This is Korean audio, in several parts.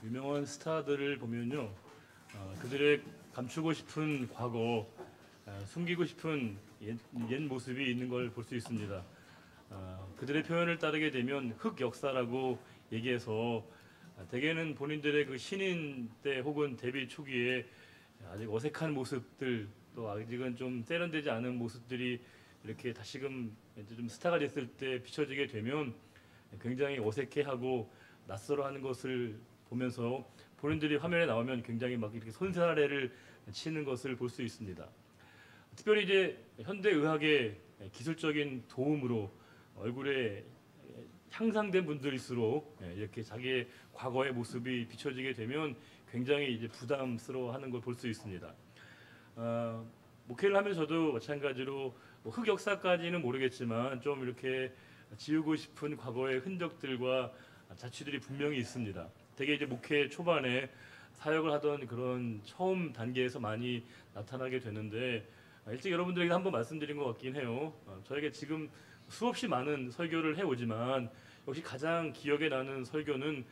유명한 스타들을 보면요, 그들의 감추고 싶은 과거, 숨기고 싶은 옛 모습이 있는 걸 볼 수 있습니다. 그들의 표현을 따르게 되면 흑역사라고 얘기해서 대개는 본인들의 그 신인 때 혹은 데뷔 초기에 아직 어색한 모습들, 또 아직은 좀 세련되지 않은 모습들이 이렇게 다시금 이제 좀 스타가 됐을 때 비춰지게 되면 굉장히 어색해하고 낯설어하는 것을 보면서 본인들이 화면에 나오면 굉장히 막 이렇게 손사래를 치는 것을 볼 수 있습니다. 특별히 이제 현대 의학의 기술적인 도움으로 얼굴에 향상된 분들일수록 이렇게 자기의 과거의 모습이 비춰지게 되면 굉장히 이제 부담스러워하는 걸 볼 수 있습니다. 목회를 하면서 저도 마찬가지로 뭐 흑역사까지는 모르겠지만 좀 이렇게 지우고 싶은 과거의 흔적들과 자취들이 분명히 있습니다. 되게 이제 목회 초반에 사역을 하던 그런 처음 단계에서 많이 나타나게 되는데 일찍 여러분들에게 한번 말씀드린 것 같긴 해요. 저에게 지금 수없이 많은 설교를 해오지만 역시 가장 기억에 나는 설교는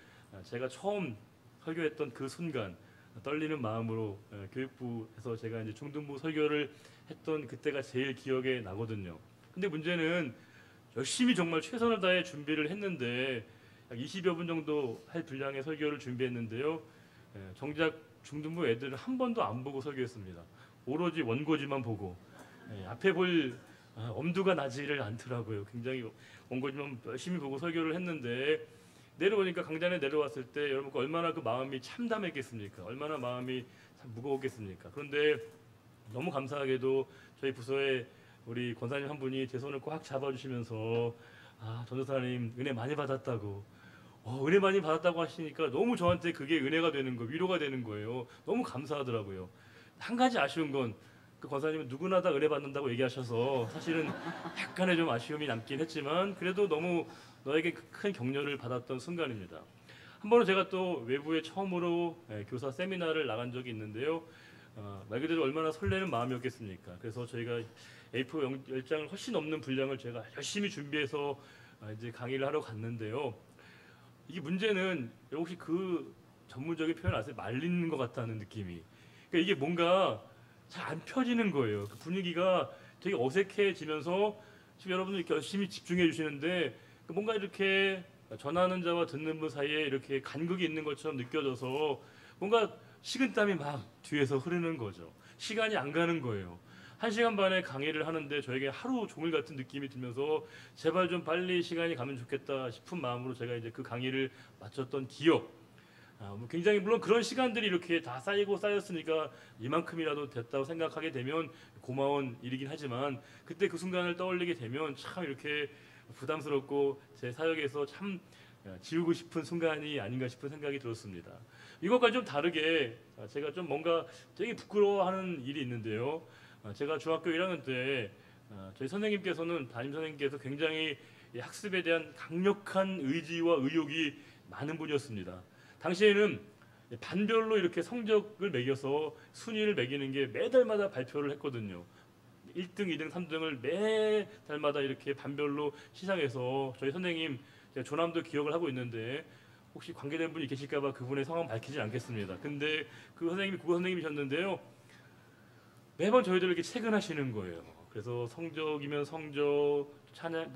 제가 처음 설교했던 그 순간 떨리는 마음으로 교육부에서 제가 이제 중등부 설교를 했던 그때가 제일 기억에 나거든요. 근데 문제는 열심히 정말 최선을 다해 준비를 했는데 약 20여 분 정도 할 분량의 설교를 준비했는데요. 정작 중등부 애들은 한 번도 안 보고 설교했습니다. 오로지 원고지만 보고 앞에 볼 엄두가 나지를 않더라고요. 굉장히 원고지만 열심히 보고 설교를 했는데 내려오니까 강단에 내려왔을 때 여러분과 얼마나 그 마음이 참담했겠습니까? 얼마나 마음이 참 무거웠겠습니까? 그런데 너무 감사하게도 저희 부서에 우리 권사님 한 분이 제 손을 꽉 잡아주시면서 전도사님 은혜 많이 받았다고 은혜 많이 받았다고 하시니까 너무 저한테 그게 은혜가 되는 거예요. 위로가 되는 거예요. 너무 감사하더라고요. 한 가지 아쉬운 건 그 권사님은 누구나 다 은혜 받는다고 얘기하셔서 사실은 약간의 좀 아쉬움이 남긴 했지만 그래도 너무 너에게 큰 격려를 받았던 순간입니다. 한 번은 제가 또 외부에 처음으로 교사 세미나를 나간 적이 있는데요. 말 그대로 얼마나 설레는 마음이었겠습니까? 그래서 저희가 A4 10장을 훨씬 넘는 분량을 제가 열심히 준비해서 이제 강의를 하러 갔는데요. 이게 문제는 혹시 그 전문적인 표현 아세요? 말리는 것 같다는 느낌이. 그러니까 이게 뭔가 잘 안 펴지는 거예요. 그 분위기가 되게 어색해지면서 지금 여러분들 이렇게 열심히 집중해 주시는데 뭔가 이렇게 전하는 자와 듣는 분 사이에 이렇게 간극이 있는 것처럼 느껴져서 뭔가 식은땀이 막 뒤에서 흐르는 거죠. 시간이 안 가는 거예요. 1시간 반의 강의를 하는데 저에게 하루 종일 같은 느낌이 들면서 제발 좀 빨리 시간이 가면 좋겠다 싶은 마음으로 제가 이제 그 강의를 마쳤던 기억. 굉장히 물론 그런 시간들이 이렇게 다 쌓이고 쌓였으니까 이만큼이라도 됐다고 생각하게 되면 고마운 일이긴 하지만 그때 그 순간을 떠올리게 되면 참 이렇게 부담스럽고 제 사역에서 참 지우고 싶은 순간이 아닌가 싶은 생각이 들었습니다. 이것과 좀 다르게 제가 좀 뭔가 되게 부끄러워하는 일이 있는데요. 제가 중학교 1학년 때 저희 선생님께서는 담임 선생님께서 굉장히 학습에 대한 강력한 의지와 의욕이 많은 분이었습니다. 당시에는 반별로 이렇게 성적을 매겨서 순위를 매기는 게 매달마다 발표를 했거든요. 1등, 2등, 3등을 매달마다 이렇게 반별로 시상해서 저희 선생님 제가 조남도 기억을 하고 있는데 혹시 관계된 분이 계실까봐 그분의 성함 밝히진 않겠습니다. 근데 그 선생님이 국어 선생님이셨는데요. 매번 저희들 이렇게 체근하시는 거예요. 그래서 성적이면 성적, 찬양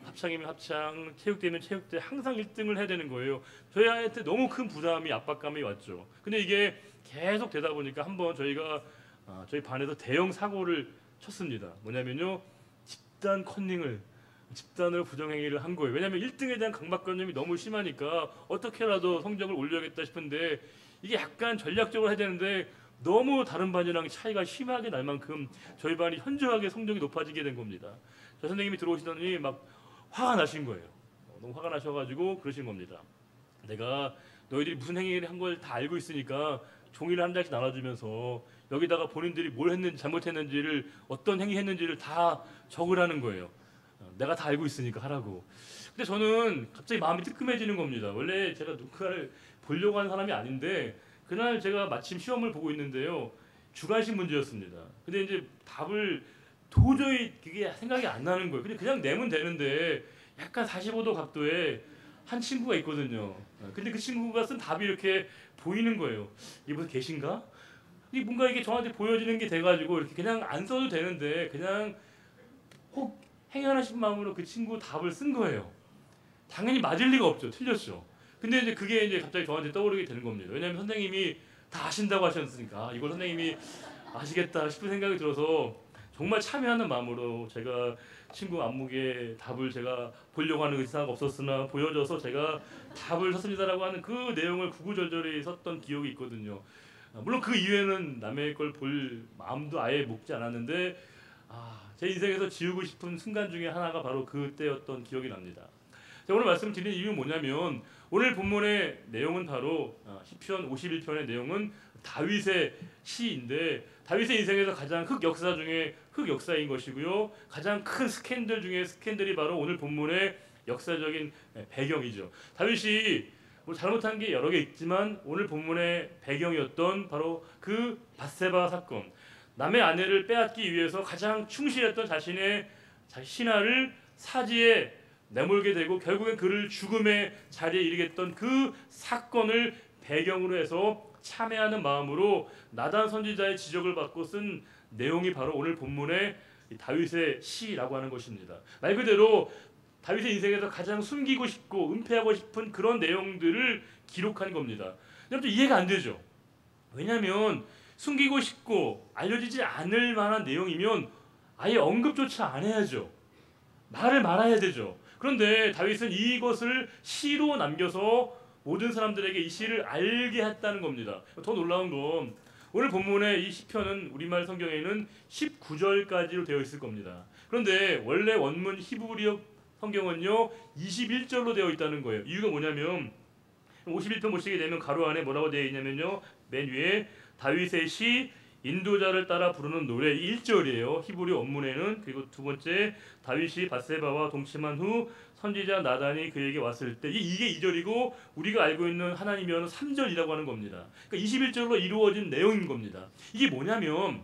합창이면 합창, 체육대면 체육대 항상 1등을 해야 되는 거예요. 저희한테 너무 큰 부담이 압박감이 왔죠. 근데 이게 계속 되다 보니까 한번 저희가 저희 반에서 대형 사고를 쳤습니다. 뭐냐면요. 집단으로 부정행위를 한 거예요. 왜냐하면 1등에 대한 강박관념이 너무 심하니까 어떻게라도 성적을 올려야겠다 싶은데 이게 약간 전략적으로 해야 되는데 너무 다른 반이랑 차이가 심하게 날 만큼 저희 반이 현저하게 성적이 높아지게 된 겁니다. 저 선생님이 들어오시더니 막 화가 나신 거예요. 너무 화가 나셔가지고 그러신 겁니다. 내가 너희들이 무슨 행위를 한 걸 다 알고 있으니까 종이를 한 장씩 나눠주면서 여기다가 본인들이 뭘 했는지 잘못했는지를 어떤 행위 했는지를 다 적으라는 거예요. 내가 다 알고 있으니까 하라고. 근데 저는 갑자기 마음이 뜨끔해지는 겁니다. 원래 제가 누군가를 보려고 하는 사람이 아닌데 그날 제가 마침 시험을 보고 있는데요. 주관식 문제였습니다. 근데 이제 답을 도저히 그게 생각이 안 나는 거예요. 근데 그냥 내면 되는데 약간 45도 각도에 한 친구가 있거든요. 근데 그 친구가 쓴 답이 이렇게 보이는 거예요. 이게 무슨 계신가? 이 뭔가 이게 저한테 보여지는 게 돼가지고 이렇게 그냥 안 써도 되는데 그냥 혹 행여나 싶은 마음으로 그 친구 답을 쓴 거예요. 당연히 맞을 리가 없죠. 틀렸죠. 근데 이제 그게 이제 갑자기 저한테 떠오르게 되는 겁니다. 왜냐하면 선생님이 다 아신다고 하셨으니까 이걸 선생님이 아시겠다 싶은 생각이 들어서 정말 참여하는 마음으로 제가 친구 안목의 답을 제가 보려고 하는 의사가 없었으나 보여줘서 제가 답을 썼습니다라고 하는 그 내용을 구구절절히 썼던 기억이 있거든요. 물론 그 이후에는 남의 걸 볼 마음도 아예 먹지 않았는데 제 인생에서 지우고 싶은 순간 중에 하나가 바로 그때였던 기억이 납니다. 제가 오늘 말씀드리는 이유는 뭐냐면 오늘 본문의 내용은 바로 시편 51편의 내용은 다윗의 시인데 다윗의 인생에서 가장 흑역사 중에 흑역사인 것이고요. 가장 큰 스캔들 중에 스캔들이 바로 오늘 본문의 역사적인 배경이죠. 다윗이 뭐 잘못한 게 여러 개 있지만 오늘 본문의 배경이었던 바로 그 밧세바 사건, 남의 아내를 빼앗기 위해서 가장 충실했던 자신의 신하를 사지에 내몰게 되고 결국엔 그를 죽음의 자리에 이르게 했던 그 사건을 배경으로 해서 참회하는 마음으로 나단 선지자의 지적을 받고 쓴 내용이 바로 오늘 본문의 다윗의 시라고 하는 것입니다. 말 그대로 다윗의 인생에서 가장 숨기고 싶고 은폐하고 싶은 그런 내용들을 기록한 겁니다. 여러분 이해가 안 되죠? 왜냐하면 숨기고 싶고 알려지지 않을 만한 내용이면 아예 언급조차 안 해야죠. 말을 말아야 되죠. 그런데 다윗은 이것을 시로 남겨서 모든 사람들에게 이 시를 알게 했다는 겁니다. 더 놀라운 건 오늘 본문의 이 시편은 우리말 성경에는 19절까지로 되어 있을 겁니다. 그런데 원래 원문 히브리어 성경은요 21절로 되어 있다는 거예요. 이유가 뭐냐면 51편 보시게 되면 가로 안에 뭐라고 되어 있냐면요 맨 위에 다윗의 시 인도자를 따라 부르는 노래 1절이에요. 히브리 원문에는. 그리고 두 번째 다윗이 밧세바와 동침한 후 선지자 나단이 그에게 왔을 때 이게 2절이고 우리가 알고 있는 하나님이여는 3절이라고 하는 겁니다. 그러니까 21절로 이루어진 내용인 겁니다. 이게 뭐냐면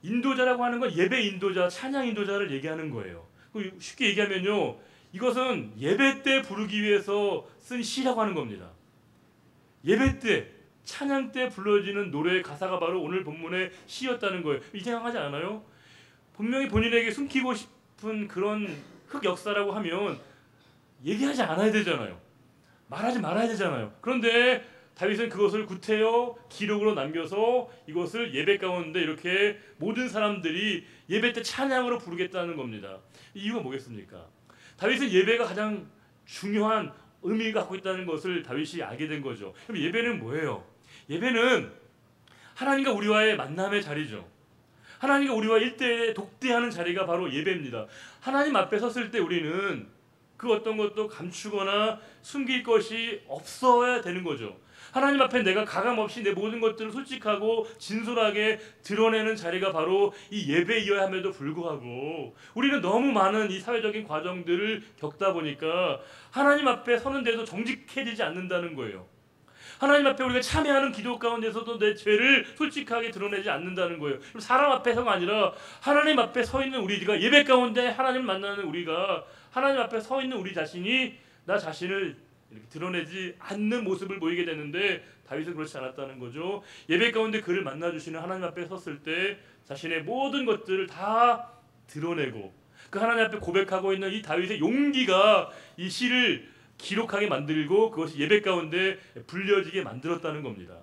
인도자라고 하는 건 예배 인도자, 찬양 인도자를 얘기하는 거예요. 쉽게 얘기하면요 이것은 예배 때 부르기 위해서 쓴 시라고 하는 겁니다. 예배 때 찬양 때 불러지는 노래의 가사가 바로 오늘 본문의 시였다는 거예요. 이상하지 않아요? 분명히 본인에게 숨기고 싶은 그런 흑역사라고 하면 얘기하지 않아야 되잖아요. 말하지 말아야 되잖아요. 그런데 다윗은 그것을 구태여 기록으로 남겨서 이것을 예배 가운데 이렇게 모든 사람들이 예배 때 찬양으로 부르겠다는 겁니다. 이유가 뭐겠습니까? 다윗은 예배가 가장 중요한 의미가 갖고 있다는 것을 다윗이 알게 된 거죠. 그럼 예배는 뭐예요? 예배는 하나님과 우리와의 만남의 자리죠. 하나님과 우리와 일대에 독대하는 자리가 바로 예배입니다. 하나님 앞에 섰을 때 우리는 그 어떤 것도 감추거나 숨길 것이 없어야 되는 거죠. 하나님 앞에 내가 가감없이 내 모든 것들을 솔직하고 진솔하게 드러내는 자리가 바로 이 예배이어야 함에도 불구하고 우리는 너무 많은 이 사회적인 과정들을 겪다 보니까 하나님 앞에 서는데도 정직해지지 않는다는 거예요. 하나님 앞에 우리가 참여하는 기도 가운데서도 내 죄를 솔직하게 드러내지 않는다는 거예요. 사람 앞에서가 아니라 하나님 앞에 서 있는 우리가 예배 가운데 하나님을 만나는 우리가 하나님 앞에 서 있는 우리 자신이 나 자신을 이렇게 드러내지 않는 모습을 보이게 되는데 다윗은 그렇지 않았다는 거죠. 예배 가운데 그를 만나주시는 하나님 앞에 섰을 때 자신의 모든 것들을 다 드러내고 그 하나님 앞에 고백하고 있는 이 다윗의 용기가 이 시를 기록하게 만들고 그것이 예배 가운데 불려지게 만들었다는 겁니다.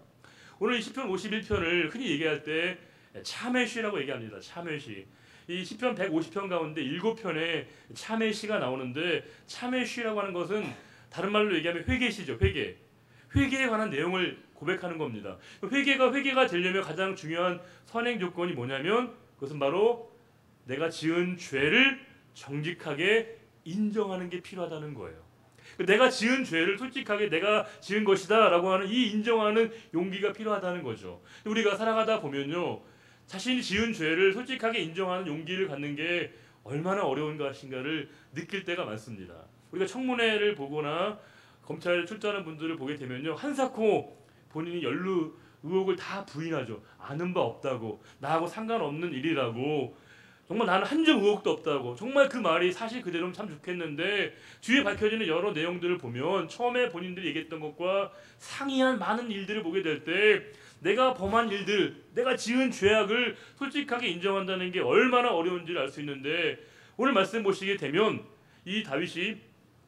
오늘 이 시편 51편을 흔히 얘기할 때 참회시라고 얘기합니다. 참회시. 이 시편 150편 가운데 7편에 참회시가 나오는데 참회시라고 하는 것은 다른 말로 얘기하면 회개시죠. 회개. 회개에 관한 내용을 고백하는 겁니다. 회개가 되려면 가장 중요한 선행 조건이 뭐냐면 그것은 바로 내가 지은 죄를 정직하게 인정하는 게 필요하다는 거예요. 내가 지은 죄를 솔직하게 내가 지은 것이다 라고 하는 이 인정하는 용기가 필요하다는 거죠. 우리가 살아가다 보면요 자신이 지은 죄를 솔직하게 인정하는 용기를 갖는 게 얼마나 어려운 것인가를 느낄 때가 많습니다. 우리가 청문회를 보거나 검찰에 출두하는 분들을 보게 되면요 한사코 본인이 연루 의혹을 다 부인하죠. 아는 바 없다고 나하고 상관없는 일이라고 정말 나는 한 점 의혹도 없다고. 정말 그 말이 사실 그대로면 참 좋겠는데 뒤에 밝혀지는 여러 내용들을 보면 처음에 본인들이 얘기했던 것과 상이한 많은 일들을 보게 될 때 내가 범한 일들, 내가 지은 죄악을 솔직하게 인정한다는 게 얼마나 어려운지를 알 수 있는데 오늘 말씀 보시게 되면 이 다윗이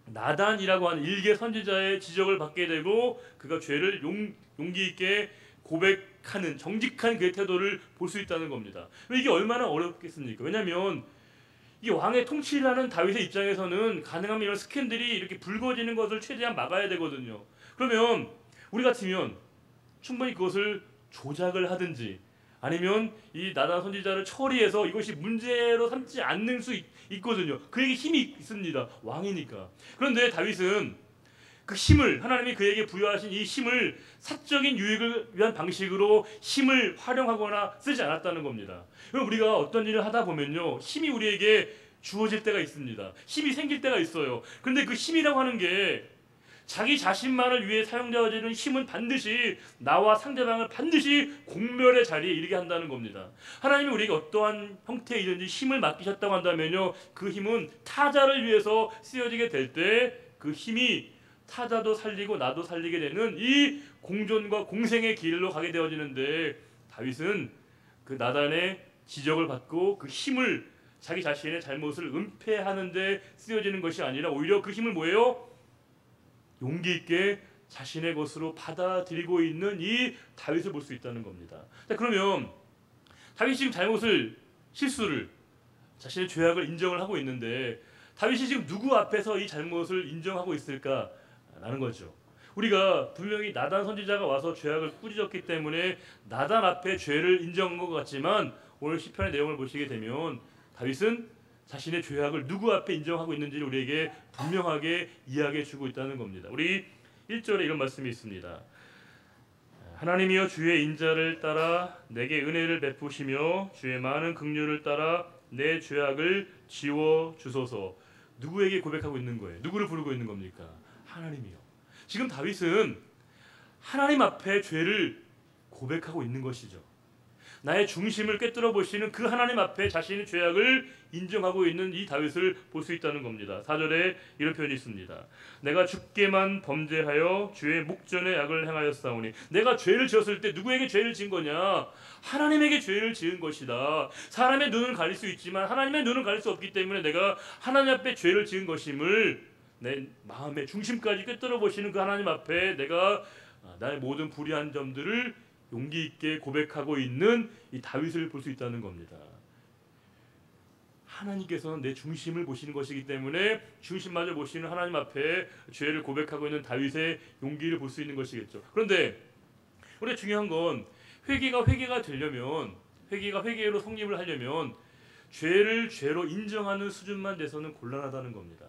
나단이라고 하는 일개 선지자의 지적을 받게 되고 그가 죄를 용기 있게 고백하는 정직한 그의 태도를 볼 수 있다는 겁니다. 이게 얼마나 어렵겠습니까? 왜냐하면 이 왕의 통치를 하는 다윗의 입장에서는 가능하면 이런 스캔들이 이렇게 불거지는 것을 최대한 막아야 되거든요. 그러면 우리 같으면 충분히 그것을 조작을 하든지 아니면 이 나단 선지자를 처리해서 이것이 문제로 삼지 않는 수 있거든요. 그에게 힘이 있습니다. 왕이니까. 그런데 다윗은 그 힘을 하나님이 그에게 부여하신 이 힘을 사적인 유익을 위한 방식으로 힘을 활용하거나 쓰지 않았다는 겁니다. 그럼 우리가 어떤 일을 하다 보면요, 힘이 우리에게 주어질 때가 있습니다. 힘이 생길 때가 있어요. 그런데 그 힘이라고 하는 게 자기 자신만을 위해 사용되어지는 힘은 반드시 나와 상대방을 반드시 공멸의 자리에 이르게 한다는 겁니다. 하나님이 우리에게 어떠한 형태이든지 힘을 맡기셨다고 한다면요, 그 힘은 타자를 위해서 쓰여지게 될 때 그 힘이 타자도 살리고 나도 살리게 되는 이 공존과 공생의 길로 가게 되어지는데 다윗은 그 나단의 지적을 받고 그 힘을 자기 자신의 잘못을 은폐하는 데 쓰여지는 것이 아니라 오히려 그 힘을 뭐예요? 용기 있게 자신의 것으로 받아들이고 있는 이 다윗을 볼 수 있다는 겁니다. 자, 그러면 다윗이 지금 잘못을, 실수를, 자신의 죄악을 인정을 하고 있는데 다윗이 지금 누구 앞에서 이 잘못을 인정하고 있을까라는 거죠. 우리가 분명히 나단 선지자가 와서 죄악을 꾸짖었기 때문에 나단 앞에 죄를 인정한 것 같지만 오늘 시편의 내용을 보시게 되면 다윗은 자신의 죄악을 누구 앞에 인정하고 있는지를 우리에게 분명하게 이야기해 주고 있다는 겁니다. 우리 1절에 이런 말씀이 있습니다. 하나님이여 주의 인자를 따라 내게 은혜를 베푸시며 주의 많은 긍휼을 따라 내 죄악을 지워 주소서. 누구에게 고백하고 있는 거예요? 누구를 부르고 있는 겁니까? 하나님이요. 지금 다윗은 하나님 앞에 죄를 고백하고 있는 것이죠. 나의 중심을 꿰뚫어 보시는 그 하나님 앞에 자신의 죄악을 인정하고 있는 이 다윗을 볼 수 있다는 겁니다. 4절에 이런 표현이 있습니다. 내가 주께만 범죄하여 주의 목전에 악을 행하였사오니. 내가 죄를 지었을 때 누구에게 죄를 지은 거냐? 하나님에게 죄를 지은 것이다. 사람의 눈을 가릴 수 있지만 하나님의 눈을 가릴 수 없기 때문에 내가 하나님 앞에 죄를 지은 것임을 내 마음의 중심까지 꿰뚫어 보시는 그 하나님 앞에 내가 나의 모든 불의한 점들을 용기 있게 고백하고 있는 이 다윗을 볼 수 있다는 겁니다. 하나님께서는 내 중심을 보시는 것이기 때문에 중심마저 보시는 하나님 앞에 죄를 고백하고 있는 다윗의 용기를 볼 수 있는 것이겠죠. 그런데 우리가 중요한 건 회개가 되려면, 회개가 회개로 성립을 하려면 죄를 죄로 인정하는 수준만 돼서는 곤란하다는 겁니다.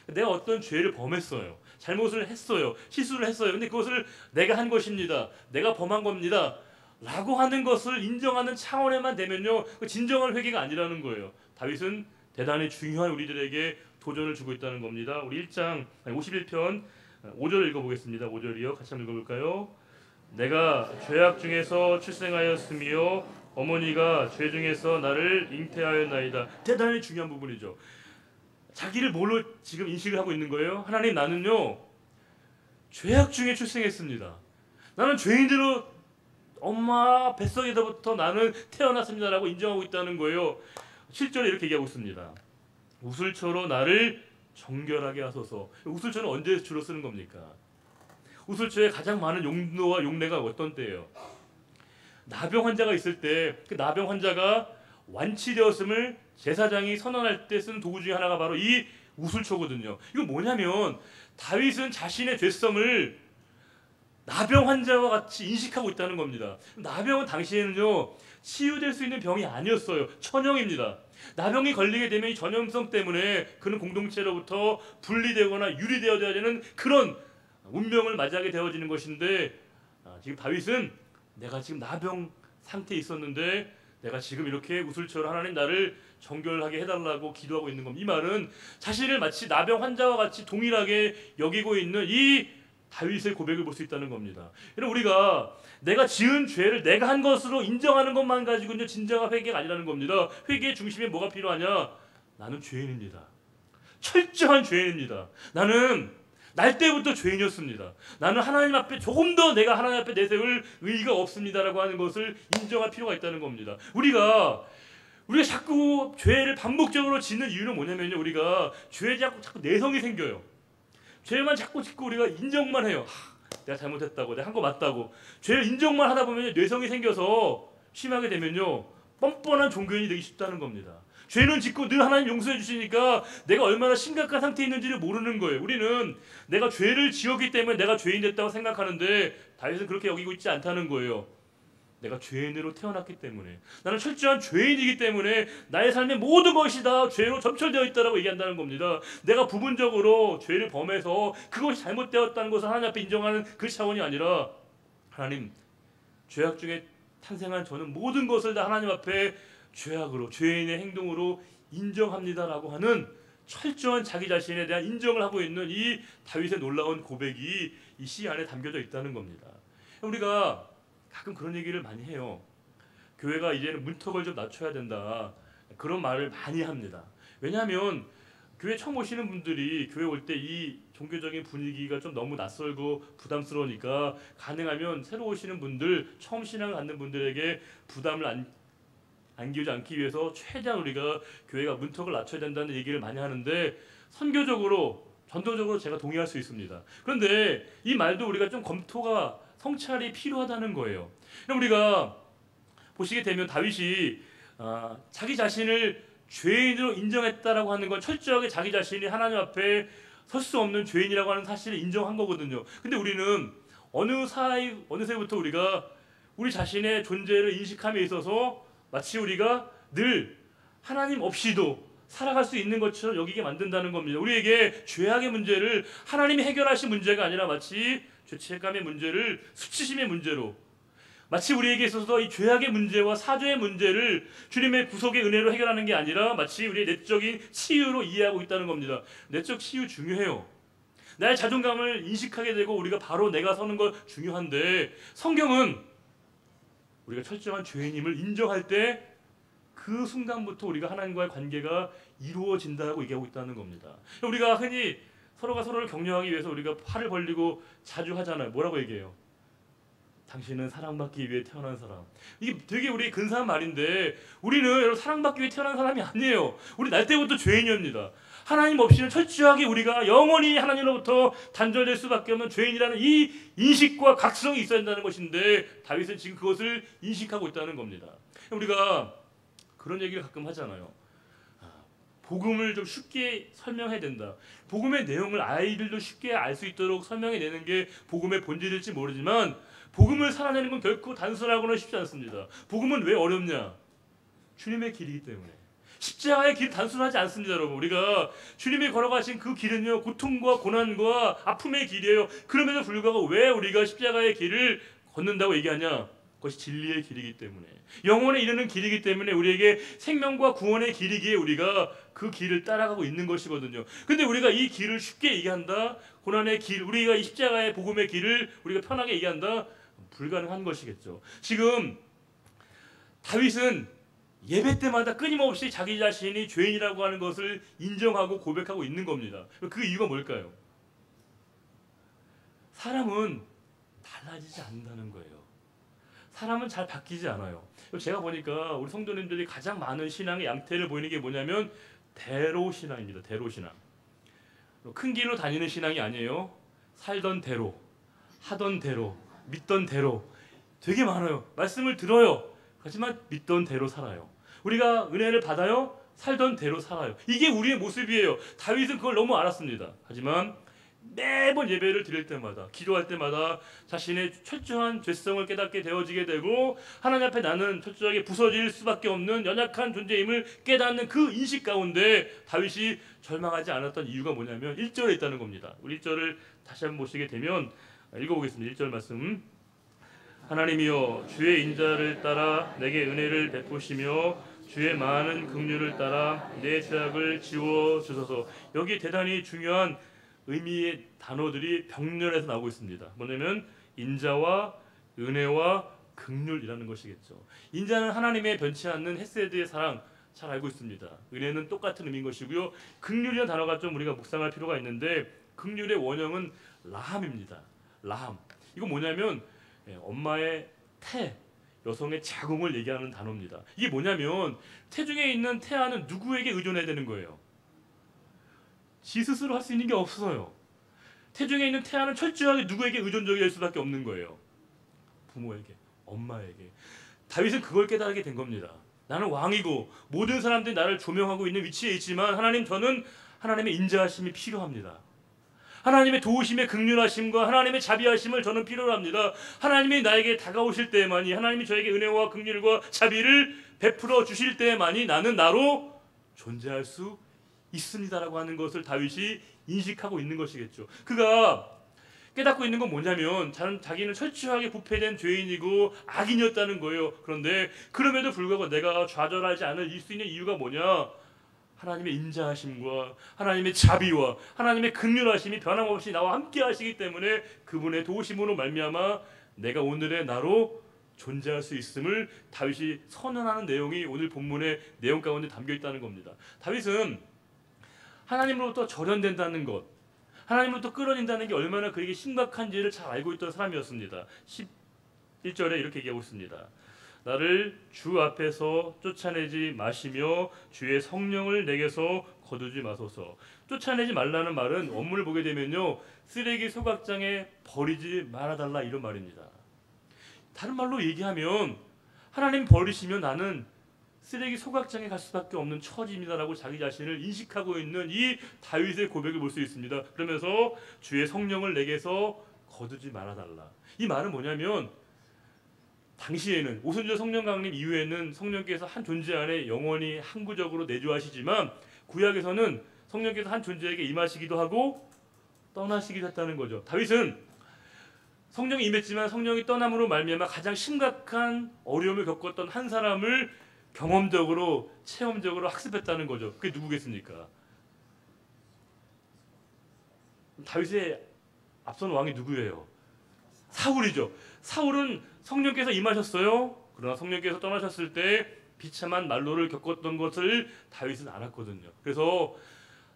내가 어떤 죄를 범했어요. 잘못을 했어요. 실수를 했어요. 근데 그것을 내가 한 것입니다. 내가 범한 겁니다. 라고 하는 것을 인정하는 차원에만 되면요, 진정한 회개가 아니라는 거예요. 다윗은 대단히 중요한 우리들에게 도전을 주고 있다는 겁니다. 우리 1장 51편 5절 읽어보겠습니다. 5절이요. 같이 한번 읽어볼까요? 내가 죄악 중에서 출생하였으며 어머니가 죄 중에서 나를 잉태하였나이다. 대단히 중요한 부분이죠. 자기를 뭘로 지금 인식을 하고 있는 거예요? 하나님, 나는요 죄악 중에 출생했습니다. 나는 죄인으로 엄마 뱃속에서부터 나는 태어났습니다라고 인정하고 있다는 거예요. 7절에 이렇게 얘기하고 있습니다. 우슬초로 나를 정결하게 하소서. 우슬초는 언제 주로 쓰는 겁니까? 우슬초의 가장 많은 용도와 용례가 어떤 때예요? 나병 환자가 있을 때 그 나병 환자가 완치되었음을 제사장이 선언할 때 쓰는 도구 중에 하나가 바로 이 우슬초거든요. 이건 뭐냐면 다윗은 자신의 죄성을 나병 환자와 같이 인식하고 있다는 겁니다. 나병은 당시에는요 치유될 수 있는 병이 아니었어요. 천형입니다. 나병이 걸리게 되면 이 전염성 때문에 그는 공동체로부터 분리되거나 유리되어야 되는 그런 운명을 맞이하게 되어지는 것인데 지금 다윗은 내가 지금 나병 상태에 있었는데 내가 지금 이렇게 우슬초로 하나님 나를 정결하게 해달라고 기도하고 있는 겁니다. 이 말은 자신을 마치 나병 환자와 같이 동일하게 여기고 있는 이 다윗의 고백을 볼 수 있다는 겁니다. 여러분, 우리가 내가 지은 죄를 내가 한 것으로 인정하는 것만 가지고는 진정한 회개가 아니라는 겁니다. 회개의 중심에 뭐가 필요하냐? 나는 죄인입니다. 철저한 죄인입니다. 나는 날 때부터 죄인이었습니다. 나는 하나님 앞에 조금 더 내가 하나님 앞에 내세울 의의가 없습니다라고 하는 것을 인정할 필요가 있다는 겁니다. 우리가 자꾸 죄를 반복적으로 짓는 이유는 뭐냐면요, 우리가 죄에 자꾸 내성이 생겨요. 죄만 자꾸 짓고 우리가 인정만 해요. 내가 잘못했다고, 내가 한 거 맞다고. 죄를 인정만 하다 보면 뇌성이 생겨서 심하게 되면요, 뻔뻔한 종교인이 되기 쉽다는 겁니다. 죄는 짓고 늘 하나님 용서해 주시니까 내가 얼마나 심각한 상태에 있는지를 모르는 거예요. 우리는 내가 죄를 지었기 때문에 내가 죄인 됐다고 생각하는데 다윗은 그렇게 여기고 있지 않다는 거예요. 내가 죄인으로 태어났기 때문에, 나는 철저한 죄인이기 때문에 나의 삶의 모든 것이 다 죄로 점철되어 있다고 얘기한다는 겁니다. 내가 부분적으로 죄를 범해서 그것이 잘못되었다는 것을 하나님 앞에 인정하는 그 차원이 아니라, 하나님, 죄악 중에 탄생한 저는 모든 것을 다 하나님 앞에 죄악으로, 죄인의 행동으로 인정합니다라고 하는 철저한 자기 자신에 대한 인정을 하고 있는 이 다윗의 놀라운 고백이 이 시 안에 담겨져 있다는 겁니다. 우리가 가끔 그런 얘기를 많이 해요. 교회가 이제는 문턱을 좀 낮춰야 된다, 그런 말을 많이 합니다. 왜냐하면 교회 처음 오시는 분들이 교회 올 때 이 종교적인 분위기가 좀 너무 낯설고 부담스러우니까 가능하면 새로 오시는 분들, 처음 신앙을 갖는 분들에게 부담을 안기지 않기 위해서 최대한 우리가 교회가 문턱을 낮춰야 된다는 얘기를 많이 하는데, 선교적으로, 전도적으로 제가 동의할 수 있습니다. 그런데 이 말도 우리가 좀 검토가, 성찰이 필요하다는 거예요. 우리가 보시게 되면 다윗이 자기 자신을 죄인으로 인정했다라고 하는 건 철저하게 자기 자신이 하나님 앞에 설 수 없는 죄인이라고 하는 사실을 인정한 거거든요. 근데 우리는 어느새부터 우리가 우리 자신의 존재를 인식함에 있어서 마치 우리가 늘 하나님 없이도 살아갈 수 있는 것처럼 여기게 만든다는 겁니다. 우리에게 죄악의 문제를 하나님이 해결하신 문제가 아니라 마치 죄책감의 문제를 수치심의 문제로, 마치 우리에게 있어서 이 죄악의 문제와 사죄의 문제를 주님의 구속의 은혜로 해결하는 게 아니라 마치 우리의 내적인 치유로 이해하고 있다는 겁니다. 내적 치유 중요해요. 나의 자존감을 인식하게 되고 우리가 바로 내가 서는 거 중요한데, 성경은 우리가 철저한 죄인임을 인정할 때 그 순간부터 우리가 하나님과의 관계가 이루어진다고 얘기하고 있다는 겁니다. 우리가 흔히 서로가 서로를 격려하기 위해서 우리가 팔을 벌리고 자주 하잖아요. 뭐라고 얘기해요? 당신은 사랑받기 위해 태어난 사람. 이게 되게 우리 근사한 말인데, 우리는 여러분 사랑받기 위해 태어난 사람이 아니에요. 우리 날 때부터 죄인입니다. 하나님 없이는 철저하게 우리가 영원히 하나님으로부터 단절될 수밖에 없는 죄인이라는 이 인식과 각성이 있어야 한다는 것인데, 다윗은 지금 그것을 인식하고 있다는 겁니다. 우리가 그런 얘기를 가끔 하잖아요. 복음을 좀 쉽게 설명해야 된다. 복음의 내용을 아이들도 쉽게 알 수 있도록 설명해내는 게 복음의 본질일지 모르지만, 복음을 살아내는 건 결코 단순하거나 쉽지 않습니다. 복음은 왜 어렵냐? 주님의 길이기 때문에. 십자가의 길 단순하지 않습니다, 여러분. 우리가 주님이 걸어가신 그 길은요, 고통과 고난과 아픔의 길이에요. 그럼에도 불구하고 왜 우리가 십자가의 길을 걷는다고 얘기하냐? 그것이 진리의 길이기 때문에, 영원에 이르는 길이기 때문에, 우리에게 생명과 구원의 길이기에 우리가 그 길을 따라가고 있는 것이거든요. 근데 우리가 이 길을 쉽게 얘기한다, 고난의 길, 우리가 이 십자가의 복음의 길을 우리가 편하게 얘기한다, 불가능한 것이겠죠. 지금 다윗은 예배 때마다 끊임없이 자기 자신이 죄인이라고 하는 것을 인정하고 고백하고 있는 겁니다. 그 이유가 뭘까요? 사람은 달라지지 않는다는 거예요. 사람은 잘 바뀌지 않아요. 제가 보니까 우리 성도님들이 가장 많은 신앙의 양태를 보이는 게 뭐냐면 대로 신앙입니다. 대로 신앙. 큰 길로 다니는 신앙이 아니에요. 살던 대로, 하던 대로, 믿던 대로 되게 많아요. 말씀을 들어요. 하지만 믿던 대로 살아요. 우리가 은혜를 받아요. 살던 대로 살아요. 이게 우리의 모습이에요. 다윗은 그걸 너무 알았습니다. 하지만 매번 예배를 드릴 때마다, 기도할 때마다 자신의 철저한 죄성을 깨닫게 되어지게 되고, 하나님 앞에 나는 철저하게 부서질 수밖에 없는 연약한 존재임을 깨닫는 그 인식 가운데 다윗이 절망하지 않았던 이유가 뭐냐면 1절에 있다는 겁니다. 우리 1절을 다시 한번 보시게 되면 읽어보겠습니다. 1절 말씀. 하나님이여, 주의 인자를 따라 내게 은혜를 베푸시며 주의 많은 긍휼을 따라 내 죄악을 지워 주소서. 여기 대단히 중요한 의미의 단어들이 병렬해서 나오고 있습니다. 뭐냐면 인자와 은혜와 긍휼이라는 것이겠죠. 인자는 하나님의 변치 않는 헤세드의 사랑, 잘 알고 있습니다. 은혜는 똑같은 의미인 것이고요. 긍휼이라는 단어가 좀 우리가 묵상할 필요가 있는데, 긍휼의 원형은 라함입니다. 라함. 이거 뭐냐면 엄마의 태, 여성의 자궁을 얘기하는 단어입니다. 이게 뭐냐면 태중에 있는 태아는 누구에게 의존해야 되는 거예요? 지 스스로 할 수 있는 게 없어요. 태중에 있는 태아는 철저하게 누구에게 의존적일 수밖에 없는 거예요. 부모에게, 엄마에게. 다윗은 그걸 깨달게 된 겁니다. 나는 왕이고 모든 사람들이 나를 조명하고 있는 위치에 있지만 하나님, 저는 하나님의 인자하심이 필요합니다. 하나님의 도우심의 긍휼하심과 하나님의 자비하심을 저는 필요로 합니다. 하나님이 나에게 다가오실 때만이, 하나님이 저에게 은혜와 긍휼과 자비를 베풀어 주실 때만이 나는 나로 존재할 수 있습니다라고 하는 것을 다윗이 인식하고 있는 것이겠죠. 그가 깨닫고 있는 건 뭐냐면 자기는 철저하게 부패된 죄인이고 악인이었다는 거예요. 그런데 그럼에도 불구하고 내가 좌절하지 않을 수 있는 이유가 뭐냐? 하나님의 인자하심과 하나님의 자비와 하나님의 긍휼하심이 변함없이 나와 함께 하시기 때문에 그분의 도우심으로 말미암아 내가 오늘의 나로 존재할 수 있음을 다윗이 선언하는 내용이 오늘 본문의 내용 가운데 담겨 있다는 겁니다. 다윗은 하나님으로부터 절연된다는 것, 하나님으로부터 끌어낸다는 게 얼마나 그에게 심각한지를 잘 알고 있던 사람이었습니다. 11절에 이렇게 얘기하고 있습니다. 나를 주 앞에서 쫓아내지 마시며 주의 성령을 내게서 거두지 마소서. 쫓아내지 말라는 말은 원문을 보게 되면요, 쓰레기 소각장에 버리지 말아달라, 이런 말입니다. 다른 말로 얘기하면 하나님 버리시면 나는 쓰레기 소각장에 갈 수밖에 없는 처지입니다라고 자기 자신을 인식하고 있는 이 다윗의 고백을 볼 수 있습니다. 그러면서 주의 성령을 내게서 거두지 말아달라. 이 말은 뭐냐면 당시에는 오순절 성령 강림 이후에는 성령께서 한 존재 안에 영원히 항구적으로 내주하시지만 구약에서는 성령께서 한 존재에게 임하시기도 하고 떠나시기도 했다는 거죠. 다윗은 성령이 임했지만 성령이 떠남으로 말미암아 가장 심각한 어려움을 겪었던 한 사람을 경험적으로, 체험적으로 학습했다는 거죠. 그게 누구겠습니까? 다윗의 앞선 왕이 누구예요? 사울이죠. 사울은 성령께서 임하셨어요. 그러나 성령께서 떠나셨을 때 비참한 난로를 겪었던 것을 다윗은 알았거든요. 그래서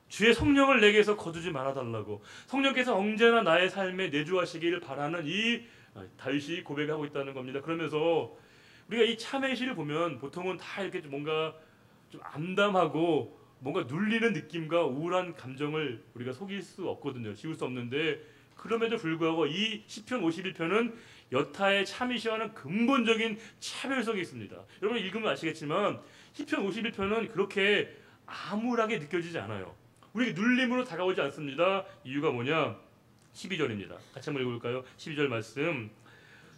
주의 성령을 내게서 거두지 말아달라고, 성령께서 언제나 나의 삶에 내주하시기를 바라는 이 다윗이 고백하고 있다는 겁니다. 그러면서 우리가 이 참회의 시를 보면 보통은 다 이렇게 뭔가 좀 암담하고 뭔가 눌리는 느낌과 우울한 감정을 우리가 속일 수 없거든요. 지울 수 없는데, 그럼에도 불구하고 이 시편 51편은 여타의 참이시와는 근본적인 차별성이 있습니다. 여러분 읽으면 아시겠지만 시편 51편은 그렇게 암울하게 느껴지지 않아요. 우리에게 눌림으로 다가오지 않습니다. 이유가 뭐냐? 12절입니다. 같이 한번 읽어볼까요? 12절 말씀.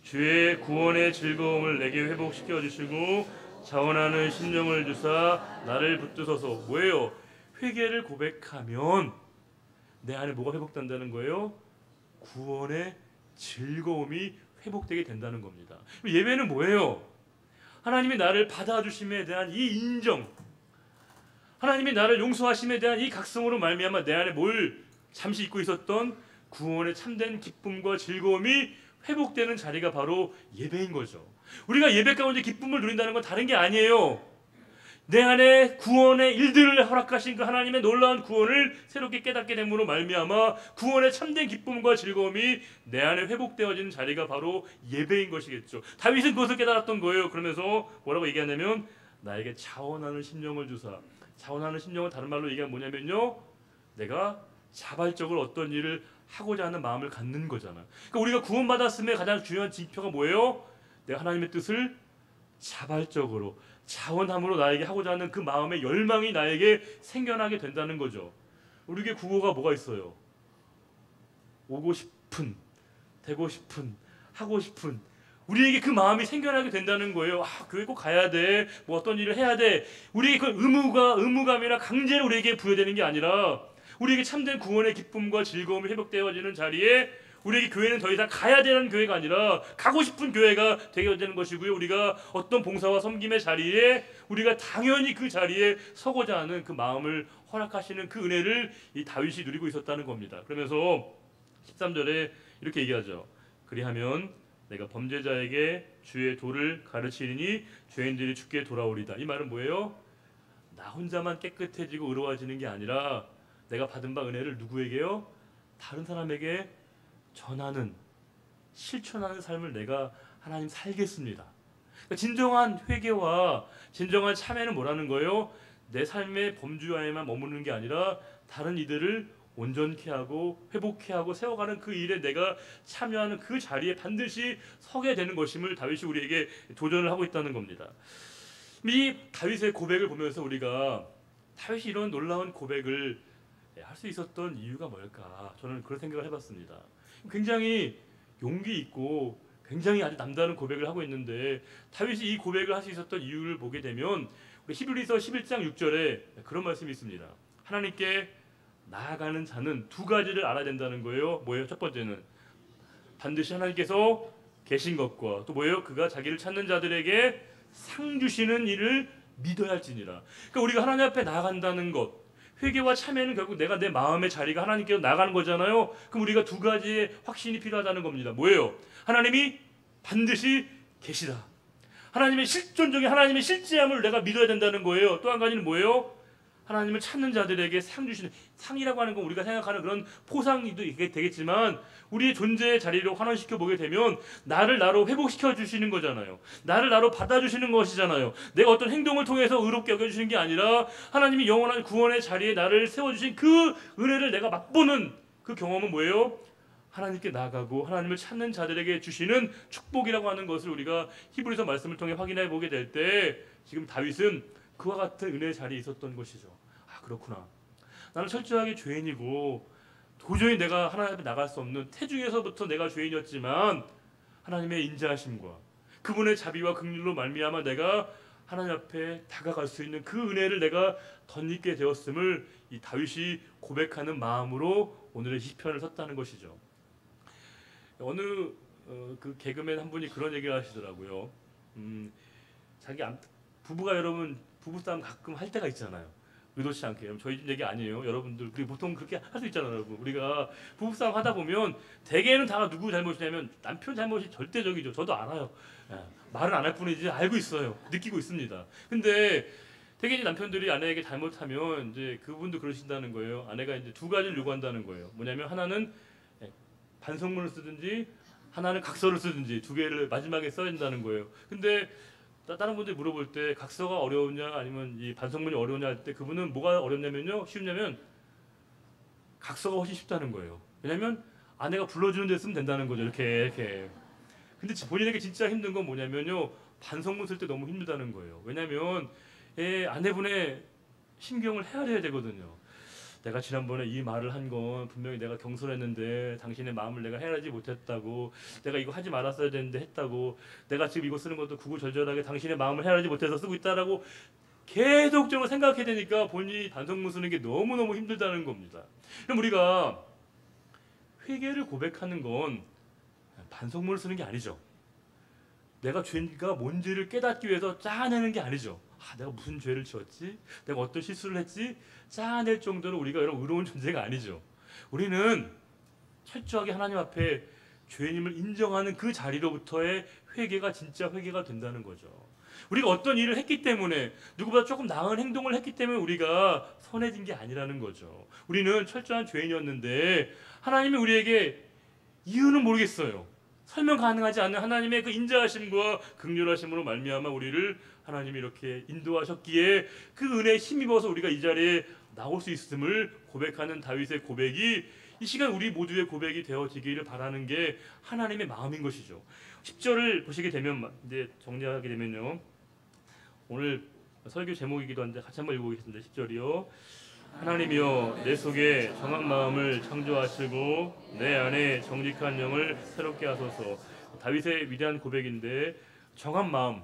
주의 구원의 즐거움을 내게 회복시켜 주시고 자원하는 심령을 주사 나를 붙드소서. 뭐예요? 회개를 고백하면 내 안에 뭐가 회복된다는 거예요? 구원의 즐거움이 회복되게 된다는 겁니다. 예배는 뭐예요? 하나님이 나를 받아주심에 대한 이 인정, 하나님이 나를 용서하심에 대한 이 각성으로 말미암아 내 안에 뭘 잠시 잊고 있었던 구원의 참된 기쁨과 즐거움이 회복되는 자리가 바로 예배인 거죠. 우리가 예배 가운데 기쁨을 누린다는 건 다른 게 아니에요. 내 안에 구원의 일들을 허락하신 그 하나님의 놀라운 구원을 새롭게 깨닫게 됨으로 말미암아 구원의 참된 기쁨과 즐거움이 내 안에 회복되어지는 자리가 바로 예배인 것이겠죠. 다윗은 그것을 깨달았던 거예요. 그러면서 뭐라고 얘기하냐면 나에게 자원하는 심령을 주사. 자원하는 심령은 다른 말로 얘기하면 뭐냐면요, 내가 자발적으로 어떤 일을 하고자 하는 마음을 갖는 거잖아. 그러니까 우리가 구원받았음의 가장 중요한 지표가 뭐예요? 내가 하나님의 뜻을 자발적으로 자원함으로 나에게 하고자 하는 그 마음의 열망이 나에게 생겨나게 된다는 거죠. 우리에게 구호가 뭐가 있어요? 오고 싶은, 되고 싶은, 하고 싶은, 우리에게 그 마음이 생겨나게 된다는 거예요. 교회 꼭 가야 돼, 뭐 어떤 일을 해야 돼. 우리에게 그 의무감이나 강제로 우리에게 부여되는 게 아니라 우리에게 참된 구원의 기쁨과 즐거움이 회복되어지는 자리에 우리에게 교회는 더 이상 가야 되는 교회가 아니라 가고 싶은 교회가 되게 되는 것이고요. 우리가 어떤 봉사와 섬김의 자리에 우리가 당연히 그 자리에 서고자 하는 그 마음을 허락하시는 그 은혜를 이 다윗이 누리고 있었다는 겁니다. 그러면서 13절에 이렇게 얘기하죠. 그리하면 내가 범죄자에게 주의 도를 가르치리니 죄인들이 주께 돌아오리다. 이 말은 뭐예요? 나 혼자만 깨끗해지고 의로워지는 게 아니라 내가 받은 바 은혜를 누구에게요? 다른 사람에게 전하는, 실천하는 삶을 내가 하나님 살겠습니다. 그러니까 진정한 회개와 진정한 참회는 뭐라는 거예요? 내 삶의 범주 안에만 머무르는 게 아니라 다른 이들을 온전케 하고 회복케 하고 세워가는 그 일에 내가 참여하는 그 자리에 반드시 서게 되는 것임을 다윗이 우리에게 도전을 하고 있다는 겁니다. 이 다윗의 고백을 보면서 우리가 다윗이 이런 놀라운 고백을 할 수 있었던 이유가 뭘까? 저는 그런 생각을 해봤습니다. 굉장히 용기 있고 굉장히 아주 남다른 고백을 하고 있는데 다윗이 이 고백을 할 수 있었던 이유를 보게 되면 우리 히브리서 11장 6절에 그런 말씀이 있습니다. 하나님께 나아가는 자는 두 가지를 알아야 된다는 거예요. 뭐예요? 첫 번째는 반드시 하나님께서 계신 것과 또 뭐예요? 그가 자기를 찾는 자들에게 상 주시는 일을 믿어야 할지니라. 그러니까 우리가 하나님 앞에 나아간다는 것, 회개와 참회는 결국 내가 내 마음의 자리가 하나님께로 나가는 거잖아요. 그럼 우리가 두 가지의 확신이 필요하다는 겁니다. 뭐예요? 하나님이 반드시 계시다. 하나님의 실존적인 하나님의 실제함을 내가 믿어야 된다는 거예요. 또 한 가지는 뭐예요? 하나님을 찾는 자들에게 상 주시는, 상이라고 하는 건 우리가 생각하는 그런 포상도 되겠지만 우리의 존재의 자리로 환원시켜 보게 되면 나로 회복시켜 주시는 거잖아요. 나로 받아주시는 것이잖아요. 내가 어떤 행동을 통해서 의롭게 여겨주시는 게 아니라 하나님이 영원한 구원의 자리에 나를 세워주신 그 은혜를 내가 맛보는 그 경험은 뭐예요? 하나님께 나아가고 하나님을 찾는 자들에게 주시는 축복이라고 하는 것을 우리가 히브리서 말씀을 통해 확인해 보게 될 때 지금 다윗은 그와 같은 은혜의 자리에 있었던 것이죠. 아, 그렇구나. 나는 철저하게 죄인이고 도저히 내가 하나님 앞에 나갈 수 없는 태중에서부터 내가 죄인이었지만 하나님의 인자하심과 그분의 자비와 긍휼로 말미암아 내가 하나님 앞에 다가갈 수 있는 그 은혜를 내가 덧입게 되었음을 이 다윗이 고백하는 마음으로 오늘의 시편을 썼다는 것이죠. 어느 그 개그맨 한 분이 그런 얘기를 하시더라고요. 부부가 여러분 부부싸움 가끔 할 때가 있잖아요. 의도치 않게. 저희 집 얘기 아니에요. 여러분들 보통 그렇게 할 수 있잖아요. 여러분. 우리가 부부싸움 하다 보면 대개는 다 누구 잘못이냐면 남편 잘못이 절대적이죠. 저도 알아요. 말은 안 할 뿐이지 알고 있어요. 느끼고 있습니다. 근데 대개 남편들이 아내에게 잘못하면 이제 그분도 그러신다는 거예요. 아내가 이제 두 가지를 요구한다는 거예요. 뭐냐면 하나는 반성문을 쓰든지 하나는 각서를 쓰든지 두 개를 마지막에 써야 된다는 거예요. 근데 다른 분들이 물어볼 때 각서가 어려우냐 아니면 이 반성문이 어려우냐 할 때 그분은 뭐가 어렵냐면요, 쉽냐면 각서가 훨씬 쉽다는 거예요. 왜냐면 아내가 불러주는 데 쓰면 된다는 거죠. 이렇게. 근데 본인에게 진짜 힘든 건 뭐냐면요, 반성문 쓸 때 너무 힘들다는 거예요. 왜냐면 아내분의 심경을 헤아려야 되거든요. 내가 지난번에 이 말을 한 건 분명히 내가 경솔했는데 당신의 마음을 내가 헤아리지 못했다고, 내가 이거 하지 말았어야 되는데 했다고, 내가 지금 이거 쓰는 것도 구구절절하게 당신의 마음을 헤아리지 못해서 쓰고 있다라고 계속적으로 생각해야 되니까 본인이 반성문 쓰는 게 너무너무 힘들다는 겁니다. 그럼 우리가 회개를 고백하는 건 반성문을 쓰는 게 아니죠. 내가 죄가 뭔지를 깨닫기 위해서 짜내는 게 아니죠. 내가 무슨 죄를 지었지? 내가 어떤 실수를 했지? 짜낼 정도로 우리가 여러분 의로운 존재가 아니죠. 우리는 철저하게 하나님 앞에 죄인임을 인정하는 그 자리로부터의 회개가 진짜 회개가 된다는 거죠. 우리가 어떤 일을 했기 때문에, 누구보다 조금 나은 행동을 했기 때문에 우리가 선해진 게 아니라는 거죠. 우리는 철저한 죄인이었는데 하나님이 우리에게 이유는 모르겠어요. 설명 가능하지 않는 하나님의 그 인자하심과 긍휼하심으로 말미암아 우리를 하나님이 이렇게 인도하셨기에 그 은혜에 힘입어서 우리가 이 자리에 나올 수 있음을 고백하는 다윗의 고백이 이 시간 우리 모두의 고백이 되어지기를 바라는 게 하나님의 마음인 것이죠. 10절을 보시게 되면, 이제 정리하게 되면요, 오늘 설교 제목이기도 한데 같이 한번 읽어보겠습니다. 10절이요. 하나님이여 내 속에 정한 마음을 창조하시고 내 안에 정직한 영을 새롭게 하소서. 다윗의 위대한 고백인데 정한 마음,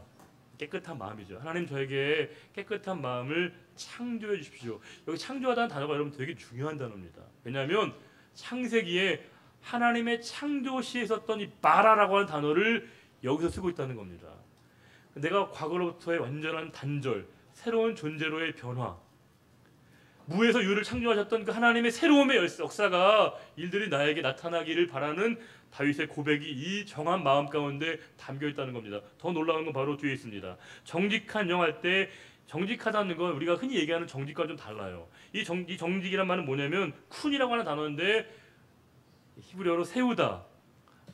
깨끗한 마음이죠. 하나님 저에게 깨끗한 마음을 창조해 주십시오. 여기 창조하다는 단어가 여러분 되게 중요한 단어입니다. 왜냐하면 창세기에 하나님의 창조 시에 썼던 이 바라라고 하는 단어를 여기서 쓰고 있다는 겁니다. 내가 과거로부터의 완전한 단절, 새로운 존재로의 변화, 무에서 유를 창조하셨던 그 하나님의 새로움의 역사가 일들이 나에게 나타나기를 바라는 다윗의 고백이 이 정한 마음 가운데 담겨 있다는 겁니다. 더 놀라운 건 바로 뒤에 있습니다. 정직한 영 할 때 정직하다는 건 우리가 흔히 얘기하는 정직과 좀 달라요. 이 정직이란 말은 뭐냐면 쿤이라고 하는 단어인데 히브리어로 세우다,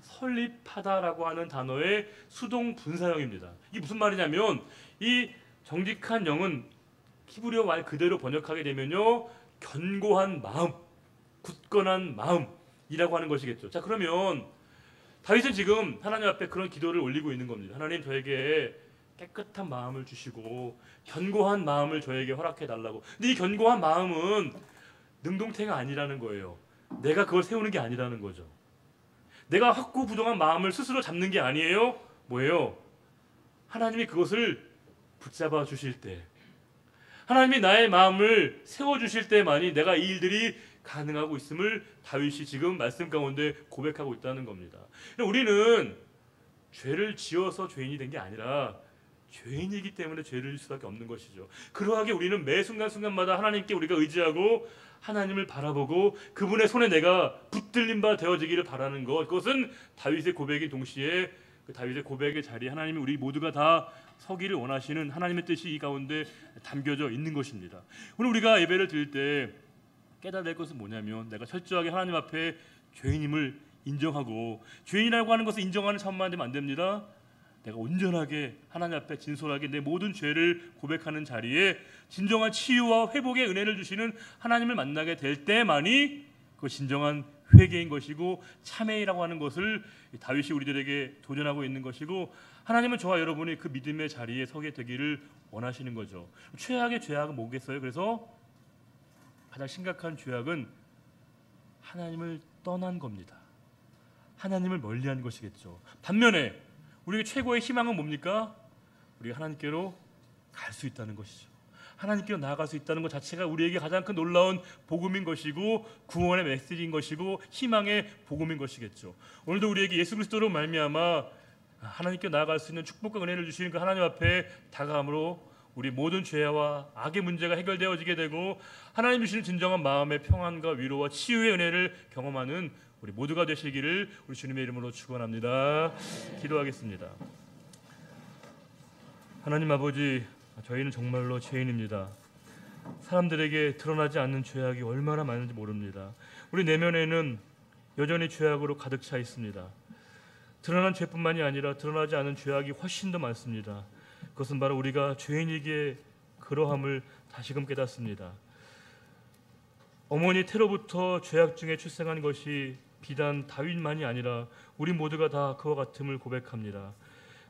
설립하다라고 하는 단어의 수동 분사형입니다. 이게 무슨 말이냐면 이 정직한 영은 히브리어 말 그대로 번역하게 되면요, 견고한 마음, 굳건한 마음이라고 하는 것이겠죠. 자, 그러면 다윗은 지금 하나님 앞에 그런 기도를 올리고 있는 겁니다. 하나님, 저에게 깨끗한 마음을 주시고 견고한 마음을 저에게 허락해 달라고. 근데 이 견고한 마음은 능동태가 아니라는 거예요. 내가 그걸 세우는 게 아니라는 거죠. 내가 확고부동한 마음을 스스로 잡는 게 아니에요. 뭐예요? 하나님이 그것을 붙잡아 주실 때, 하나님이 나의 마음을 세워주실 때만이 내가 이 일들이 가능하고 있음을 다윗이 지금 말씀 가운데 고백하고 있다는 겁니다. 우리는 죄를 지어서 죄인이 된 게 아니라 죄인이기 때문에 죄를 질 수밖에 없는 것이죠. 그러하게 우리는 매 순간순간마다 하나님께 우리가 의지하고 하나님을 바라보고 그분의 손에 내가 붙들린 바 되어지기를 바라는 것, 그것은 다윗의 고백이 동시에 그 다윗의 고백의 자리에 하나님이 우리 모두가 다 서기를 원하시는 하나님의 뜻이 이 가운데 담겨져 있는 것입니다. 오늘 우리가 예배를 드릴 때 깨달아야 될 것은 뭐냐면, 내가 철저하게 하나님 앞에 죄인임을 인정하고, 죄인이라고 하는 것을 인정하는 참만 되면 안 됩니다. 내가 온전하게 하나님 앞에 진솔하게 내 모든 죄를 고백하는 자리에 진정한 치유와 회복의 은혜를 주시는 하나님을 만나게 될 때만이 그 진정한 회개인 것이고 참회라고 하는 것을 다윗이 우리들에게 도전하고 있는 것이고, 하나님은 저와 여러분이 그 믿음의 자리에 서게 되기를 원하시는 거죠. 최악의 죄악은 뭐겠어요? 그래서 가장 심각한 죄악은 하나님을 떠난 겁니다. 하나님을 멀리한 것이겠죠. 반면에 우리의 최고의 희망은 뭡니까? 우리가 하나님께로 갈 수 있다는 것이죠. 하나님께로 나아갈 수 있다는 것 자체가 우리에게 가장 큰 놀라운 복음인 것이고 구원의 메시지인 것이고 희망의 복음인 것이겠죠. 오늘도 우리에게 예수 그리스도로 말미암아 하나님께 나아갈 수 있는 축복과 은혜를 주시는 그 하나님 앞에 다가감으로 우리 모든 죄와 악의 문제가 해결되어지게 되고 하나님 주시는 진정한 마음의 평안과 위로와 치유의 은혜를 경험하는 우리 모두가 되시기를 우리 주님의 이름으로 축원합니다. 기도하겠습니다. 하나님 아버지, 저희는 정말로 죄인입니다. 사람들에게 드러나지 않는 죄악이 얼마나 많은지 모릅니다. 우리 내면에는 여전히 죄악으로 가득 차 있습니다. 드러난 죄뿐만이 아니라 드러나지 않은 죄악이 훨씬 더 많습니다. 그것은 바로 우리가 죄인이기에 그러함을 다시금 깨닫습니다. 어머니 태로부터 죄악 중에 출생한 것이 비단 다윗만이 아니라 우리 모두가 다 그와 같음을 고백합니다.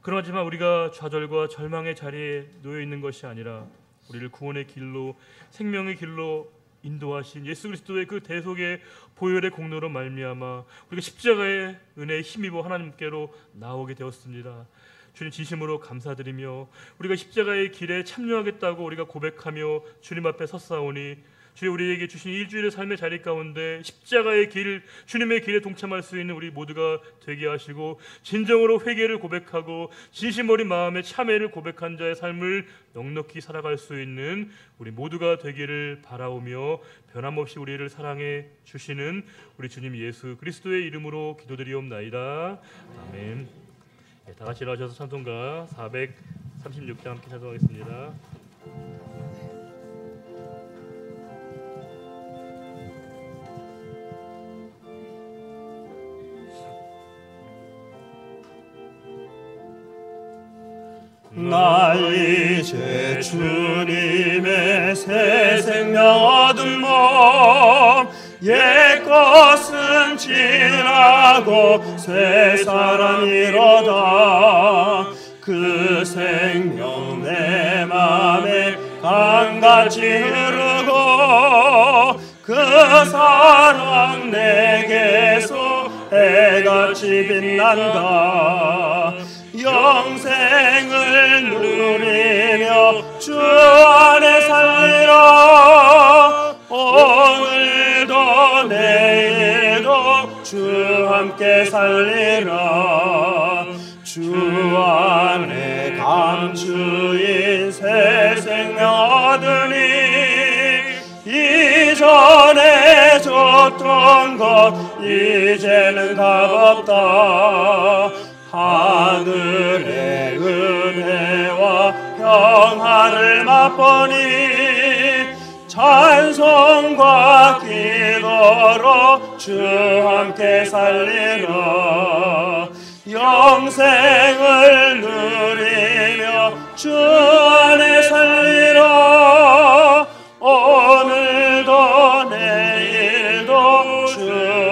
그러하지만 우리가 좌절과 절망의 자리에 놓여 있는 것이 아니라 우리를 구원의 길로, 생명의 길로 인도하신 예수 그리스도의 그 대속의 보혈의 공로로 말미암아 우리가 십자가의 은혜에 힘입어 하나님께로 나오게 되었습니다. 주님 진심으로 감사드리며 우리가 십자가의 길에 참여하겠다고 우리가 고백하며 주님 앞에 섰사오니 주님, 우리에게 주신 일주일의 삶의 자리 가운데 십자가의 길, 주님의 길에 동참할 수 있는 우리 모두가 되게 하시고 진정으로 회개를 고백하고 진심 어린 마음의 참회를 고백한 자의 삶을 넉넉히 살아갈 수 있는 우리 모두가 되기를 바라오며 변함없이 우리를 사랑해 주시는 우리 주님 예수 그리스도의 이름으로 기도드리옵나이다. 아멘. 네, 다 같이 일어나셔서 찬송가 436장 함께 찬송하겠습니다. 나 이제 주님의 새 생명 얻은 몸, 옛것은 지나고 새 사람이로다. 그 생명 내 맘에 강같이 흐르고 그 사랑 내게서 해같이 빛난다. 영생을 누리며 주 안에 살리라. 오늘도 내일도 주 함께 살리라. 주 안에 감추인 새 생명 얻으니 누렸던 것 이제는 값없다. 하늘의 은혜와 평화를 맛보니 찬송과 기도로 주 함께 살리라. 영생을 누리며 주 안에 살리라. 오늘도 내일도 주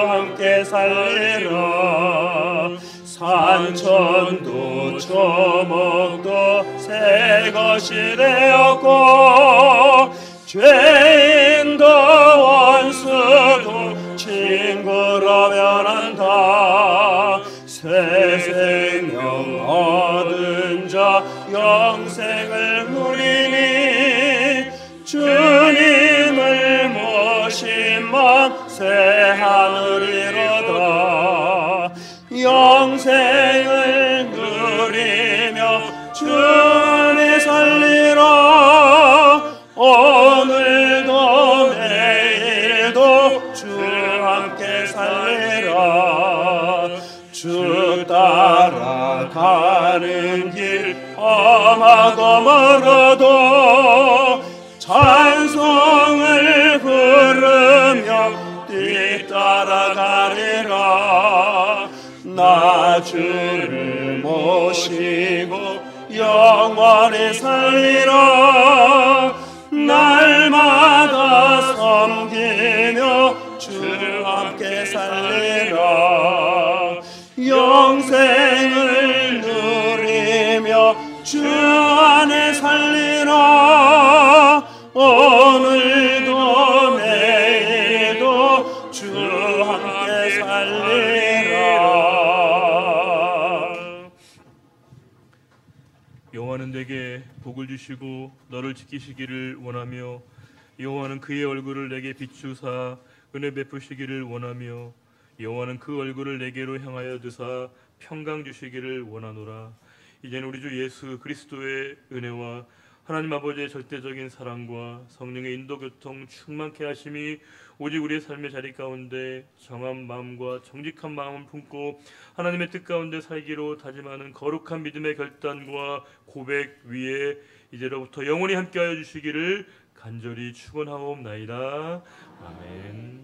함께 살리라. 산천도 초목도 새 것이 되었고 죄인도 원수도 친구로 변한다. 새 생명 얻은 자 영생을 누리니 주님을 모신 맘 새 하늘이로다. 영생을 누리며 주 안에 살리라. 오늘도 내일도 주 함께 살리라. 주 따라가는 길 험하고 멀어도 찬송을 부르며 뒤따라가리라. 나 주를 모시고 영원히 살리라. 날마다 섬기며 주 함께 살리라. 영생을 누리며 주 안에 살리라. 오늘도 내일도 주 함께 살리라. 여호와는 내게 복을 주시고 너를 지키시기를 원하며 여호와는 그의 얼굴을 내게 비추사 은혜 베푸시기를 원하며 여호와는 그 얼굴을 내게로 향하여 드사 평강 주시기를 원하노라. 이제는 우리 주 예수 그리스도의 은혜와 하나님 아버지의 절대적인 사랑과 성령의 인도교통 충만케 하심이 오직 우리의 삶의 자리 가운데 정한 마음과 정직한 마음을 품고 하나님의 뜻 가운데 살기로 다짐하는 거룩한 믿음의 결단과 고백 위에 이제로부터 영원히 함께하여 주시기를 간절히 축원하옵나이다. 아멘.